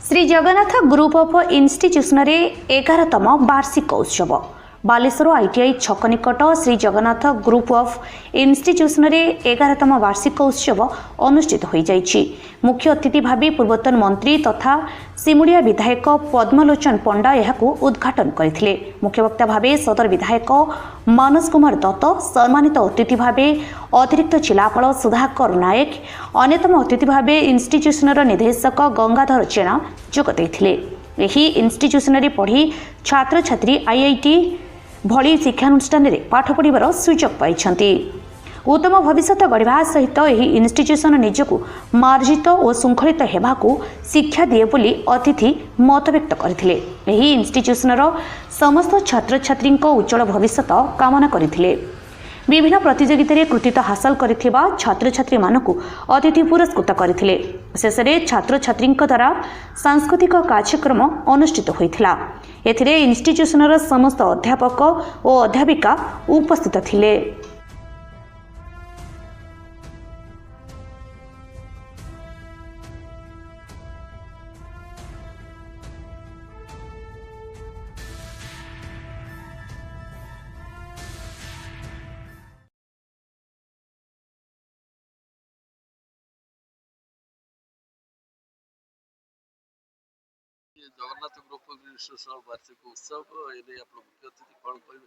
Shri Jagannath group of institution 11तम वार्षिक उत्सव बालेश्वर आईटीआई छक निकट Shri Jagannath group of institution 11तम वार्षिक उत्सव अनुष्ठित हो जाइछि। मुख्य अतिथि भावी पूर्वतन मंत्री तथा सिमुड़िया विधायक पद्मलोचन पंडा यहाकू उद्घाटन करथिले। मुख्य वक्ता भावे सदर विधायक मनोज कुमार दत्त, सम्मानित अतिथि भावे अतिरिक्त जिलापाल सुधाकर नायक, अन्यतम अतिथि भावे इन्स्टिट्यूशन निर्देशक गंगाधर जेना जोग दैथिले। एही इन्स्टिट्यूशन पढ़ी छात्र छात्री आईआईटी भली शिक्षानुष्ठान पाठ पढ़ार सुजोग पाइछन्ति। उत्तम भविष्य गढ़ा सहित एही इन्स्टिट्यूशन निजकू मार्जित और श्रृंखलित हेबाकू शिक्षा दिए बोली अतिथि मत व्यक्त करथिले। एही इन्स्टिट्यूशन समस्त छात्र छात्री उज्जवल भविष्य कामना करथिले। विभिन्न प्रतियोगिता कृतित्व हासिल करथिबा छात्र छात्री मानकू अतिथि पुरस्कृत करथिले। शेष में छात्र छात्री द्वारा सांस्कृतिक कार्यक्रम अनुष्ठित होइथिला। एथिरे इन्स्टिट्यूशनर समस्त अध्यापक और अध्यापिका उपस्थित थिले। जगन्नाथ ग्रुप ऑफ वार्षिक उत्सव मुख्य अतिथि कौन कहे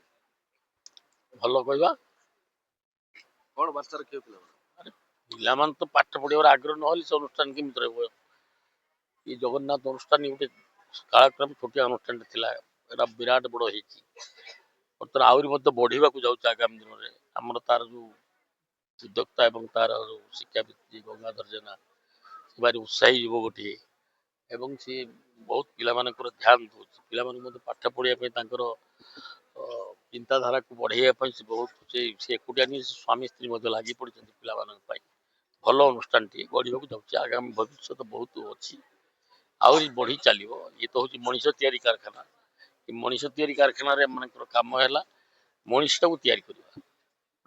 भल कहवा कौन वार्ता रखिए पिला तो पाठ पढ़ार आग्रह ना से अनुष्ठान केमी रहा ये जगन्नाथ अनुष्ठान गोटे कालक्रम छोटिया अनुष्ठान था विराट बड़ होता आहरी बढ़ा जाऊँ आगामी दिन में आमर तार जो उद्योक्ता एवं तार जो शिक्षाविद गंगाधर जेना से भारी उत्साही युव गोटे एवं सी बहुत पिला ध्यान दूसरी पाठ पढ़ाई चिंताधारा को बढ़ाई से बहुत से एकुटिया नहीं स्वामी स्त्री लगी पड़ी पिला भल अनुष्ठान टी गढ़ जाऊँगी आगामी भविष्य बहुत अच्छी आहरी बढ़ी चलो। ये तो हूँ मनीष तैयारी कारखाना मनीष तैयारी कारखाना मानकर कम है मनीषटा को तैयारी करवा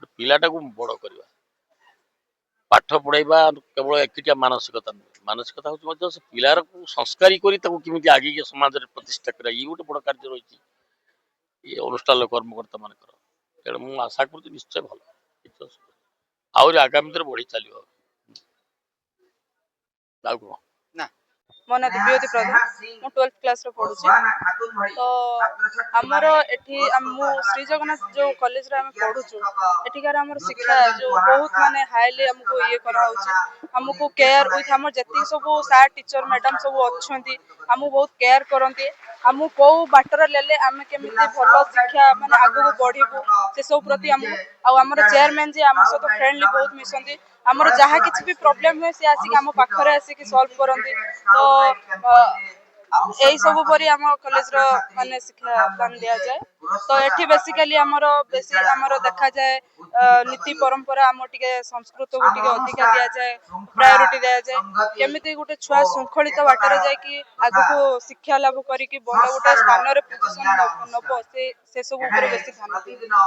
पिलाटा को बड़ करवा पाठ पढ़ाइबा केवल एकिटिया मानसिकता नुहे मानसिकता हूँ से पिलार को संस्कारी कमी आगे समाज में प्रतिष्ठा करा ये गोटे बड़ कार्य रही ये अनुष्ठान कर्मकर्ता मान तेणु मुझे आशा कर निश्चय भल आहरी आगामी दिन बढ़ी चलो। मो ना दिव्यवती प्रधान मु 12th क्लास रे पढुची तो हमर एठी मु श्री जगन्नाथ जो कॉलेज रे हम पढुचु एठिकार हमर शिक्षा जो बहुत माने हाईली हमको ये करा होची हमको केयर विथ हमर जति सब सर टीचर मैडम सब अछंती हमको बहुत केयर करंती हमको को बाटर लेले हम केमिति भलो शिक्षा माने आगु बढ़िबो से सब प्रति हम आ हमर चेयरमैन जे हमर साथ फ्रेंडली बहुत मिसंती हमर जहा किछि भी प्रॉब्लम होय से आसी हम पाखरे आसी कि सॉल्व करंती तो यही सब परी आम कॉलेज रो माने शिक्षा दान दिया जाए तो एठी बेसिकली हमर बेसी हमर देखा जाए नीति परंपरा हम टिके संस्कृत को टिके अधिक दिया जाए प्रायोरिटी दिया जाए केमिति गुटे छुआ श्रृंखलित बाटर जाए कि आगु को शिक्षा लाभ करी कि बड़ गुटे स्थान रे पोजीशन नबो से सब ऊपर बेसी ध्यान दिया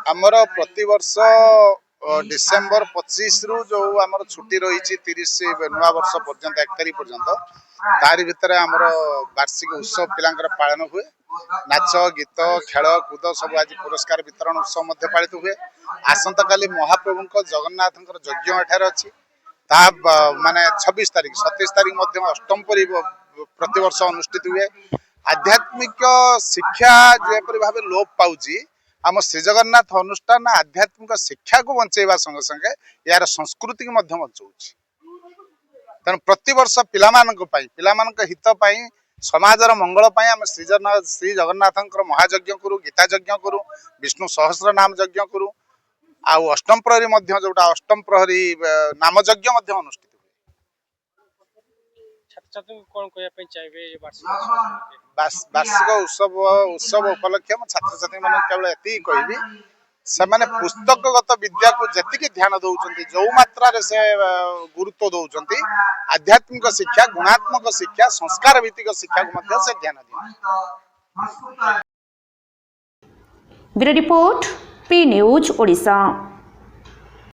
आमर प्रतिवर्ष डिसेम्बर 25 रु जो आमर छुट्टी रही 30 नुआ वर्ष पर्यंत 1 तारीख पर्यंत तारी भितर आमर वार्षिक उत्सव पिलांकर पालन हुए नाच गीत खेल कूद सब आज पुरस्कार वितरण उत्सव मध्य पालित हुए। आसंता काली महाप्रभु जगन्नाथ यज्ञ एठार अच्छी ता माने 26 तारीख 27 तारीख मध्य अष्टम परी प्रतिवर्ष अनुष्ठित हुए। आध्यात्मिक शिक्षा जेपरि भाव लोप पाउची आम श्री जगन्नाथ अनुष्ठान आध्यात्मिक शिक्षा को बंचेवा संगे संगे यार संस्कृति को मध्य बचाऊँच तेणु प्रतिवर्ष पिलामानक हित पाई समाजर मंगल पाई आम श्री जगन्नाथ महायज्ञ करूँ गीता यज्ञ करूँ विष्णु सहस्र नाम यज्ञ करूँ आउ अष्टम प्रहरी जोटा अष्टम प्रहरी नाम यज्ञ अनुष्ठित वार्षिक उत्सव उपलक्ष्य छात्र छात्री मान केवल एति कहबी से माने पुस्तकगत विद्या को जेतिक ध्यान दौरान जो मात्रा से गुरुत्व दौरान आध्यात्मिक शिक्षा गुणात्मक शिक्षा संस्कार भित्तिक शिक्षा को से ध्यान दिया। Bureau report P news Odisha.